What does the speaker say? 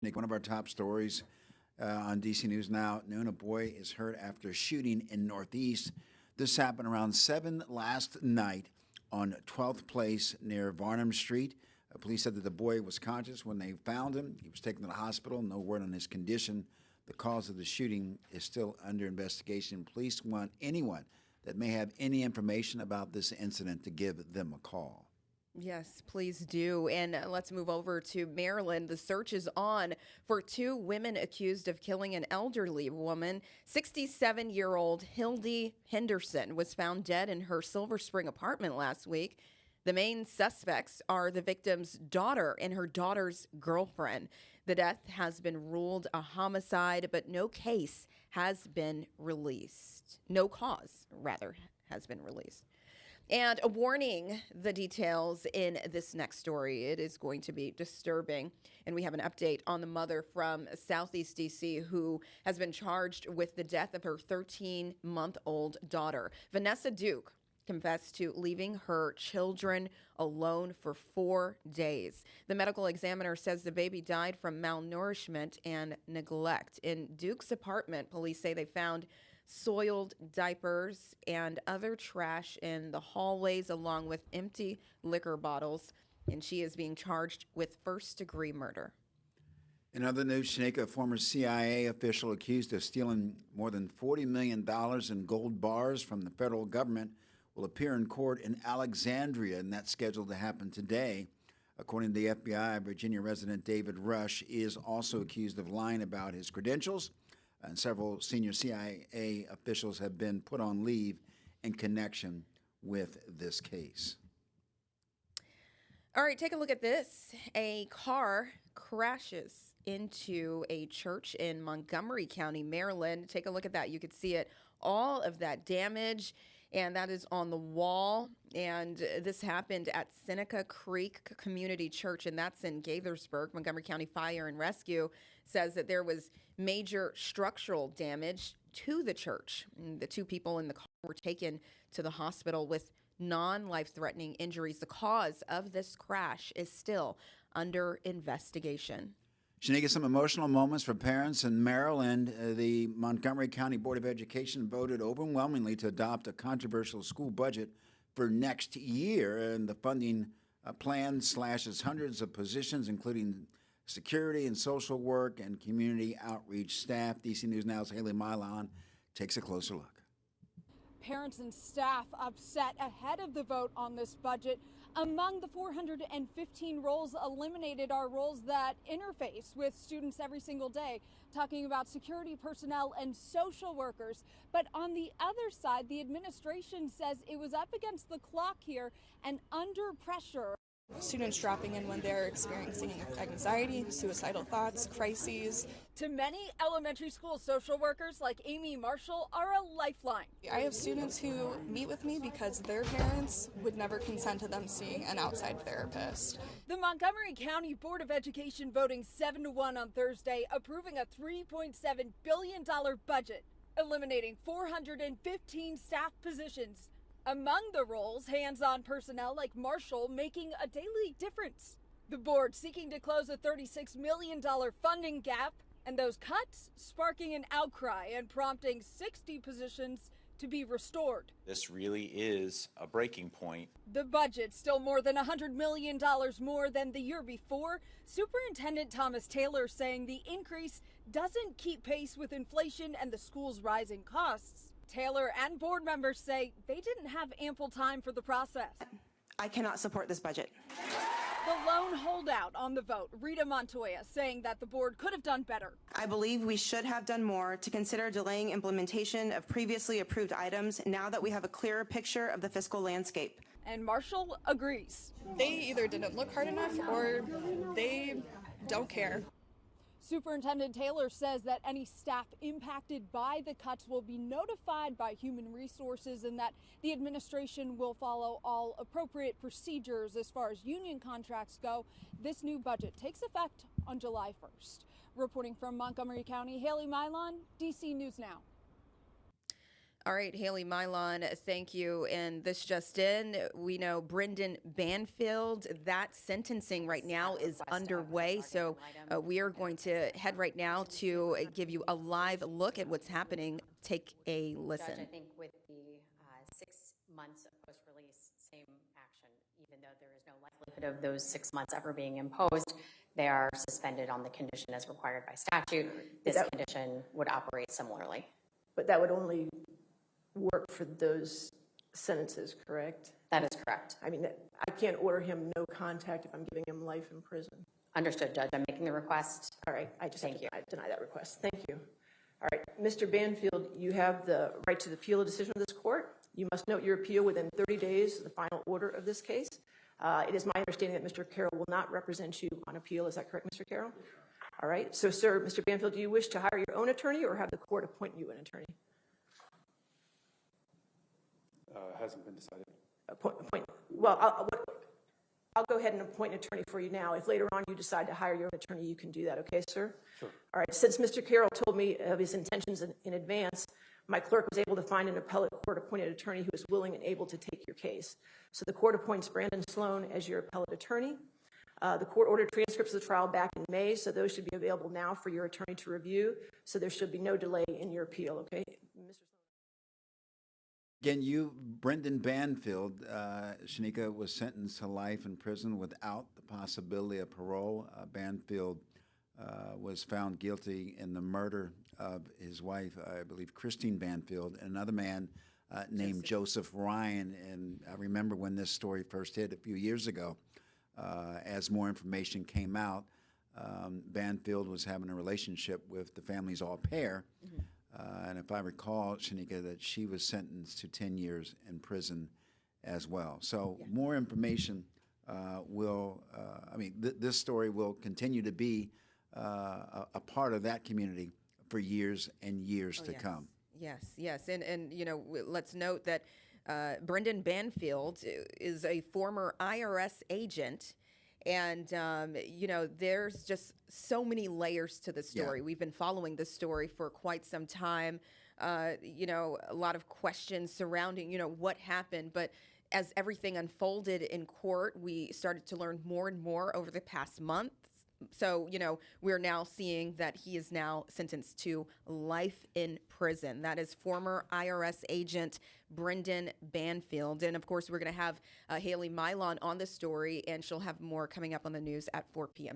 Nick, one of our top stories on DC News Now at noon. A boy is hurt after a shooting in Northeast. This happened around 7 last night on 12th Place near Varnum Street. Police said that the boy was conscious when they found him. He was taken to the hospital. No word on his condition. The cause of the shooting is still under investigation. Police want anyone that may have any information about this incident to give them a call. Yes, please do. And let's move over to Maryland. The search is on for two women accused of killing an elderly woman. 67-year-old Hildy Henderson was found dead in her Silver Spring apartment last week. The main suspects are the victim's daughter and her daughter's girlfriend. The death has been ruled a homicide, but no case has been released. No cause, rather, has been released. And a warning, the details in this next story. It is going to be disturbing. And we have an update on the mother from Southeast D.C. who has been charged with the death of her 13-month-old daughter. Vanessa Duke confessed to leaving her children alone for 4 days. The medical examiner says the baby died from malnourishment and neglect. In Duke's apartment, police say they found soiled diapers and other trash in the hallways, along with empty liquor bottles, and she is being charged with first-degree murder. In other news, Shaneka, a former CIA official accused of stealing more than $40 million in gold bars from the federal government, will appear in court in Alexandria, and that's scheduled to happen today. According to the FBI, Virginia resident David Rush is also accused of lying about his credentials, and several senior CIA officials have been put on leave in connection with this case. All right, take a look at this. A car crashes into a church in Montgomery County, Maryland. Take a look at that. You could see it, all of that damage, and that is on the wall. And this happened at Seneca Creek Community Church, and that's in Gaithersburg. Montgomery County Fire and Rescue says that there was major structural damage to the church. And the two people in the car were taken to the hospital with non-life-threatening injuries. The cause of this crash is still under investigation. Shaneka, some emotional moments for parents in Maryland. The Montgomery County Board of Education voted overwhelmingly to adopt a controversial school budget for next year, and the funding plan slashes hundreds of positions, including security and social work and community outreach staff. DC News Now's Haley Milan takes a closer look. Parents and staff upset ahead of the vote on this budget. Among the 415 roles eliminated are roles that interface with students every single day, talking about security personnel and social workers. But on the other side, the administration says it was up against the clock here and under pressure. Students dropping in when they're experiencing anxiety, suicidal thoughts, crises. To many elementary school social workers like Amy Marshall are a lifeline. I have students who meet with me because their parents would never consent to them seeing an outside therapist. The Montgomery County Board of Education voting 7-1 on Thursday, approving a $3.7 billion budget, eliminating 415 staff positions. Among the roles, hands-on personnel like Marshall making a daily difference. The board seeking to close a $36 million funding gap, and those cuts sparking an outcry and prompting 60 positions to be restored. This really is a breaking point. The budget still more than $100 million more than the year before. Superintendent Thomas Taylor saying the increase doesn't keep pace with inflation and the school's rising costs. Taylor and board members say they didn't have ample time for the process. I cannot support this budget. The lone holdout on the vote, Rita Montoya, saying that the board could have done better. I believe we should have done more to consider delaying implementation of previously approved items now that we have a clearer picture of the fiscal landscape. And Marshall agrees. They either didn't look hard enough or they don't care. Superintendent Taylor says that any staff impacted by the cuts will be notified by Human Resources and that the administration will follow all appropriate procedures as far as union contracts go. This new budget takes effect on July 1st. Reporting from Montgomery County, Haley Milan, DC News Now. All right, Haley Milon, thank you. And this just in, we know Brendan Banfield, that sentencing right now is underway. So we are going to head right now to give you a live look at what's happening. Take a listen. Judge, I think with the 6 months of post-release, same action, even though there is no likelihood of those 6 months ever being imposed, they are suspended on the condition as required by statute. This condition would operate similarly. But that would only work for those sentences, correct? That is correct. I mean, I can't order him no contact if I'm giving him life in prison. Understood, Judge. I'm making the request. All right, I just Thank you. deny that request. Thank you. All right, Mr. Banfield, you have the right to appeal the decision of this court. You must note your appeal within 30 days of the final order of this case. It is my understanding that Mr. Carroll will not represent you on appeal. Is that correct, Mr. Carroll? All right. So, sir, Mr. Banfield, do you wish to hire your own attorney or have the court appoint you an attorney? Hasn't been decided. Well, I'll go ahead and appoint an attorney for you now. If later on you decide to hire your own attorney, you can do that. Okay, sir? Sure. All right. Since Mr. Carroll told me of his intentions in advance, my clerk was able to find an appellate court-appointed attorney who is willing and able to take your case. So the court appoints Brandon Sloan as your appellate attorney. The court ordered transcripts of the trial back in May, so those should be available now for your attorney to review. So there should be no delay in your appeal. Okay, Mr. Again, Brendan Banfield, Shanika, was sentenced to life in prison without the possibility of parole. Banfield was found guilty in the murder of his wife, I believe, Christine Banfield, and another man named Joseph Ryan. And I remember when this story first hit a few years ago, as more information came out, Banfield was having a relationship with the family's au pair. Mm-hmm. And if I recall, Shanika, that she was sentenced to 10 years in prison as well. So more information this story will continue to be a part of that community for years and years to come. Yes. And let's note that Brendan Banfield is a former IRS agent. And, there's just so many layers to the story. Yeah. We've been following this story for quite some time. A lot of questions surrounding, what happened. But as everything unfolded in court, we started to learn more and more over the past month. So, we're now seeing that he is now sentenced to life in prison. That is former IRS agent Brendan Banfield. And, of course, we're going to have Haley Milon on the story, and she'll have more coming up on the news at 4 p.m.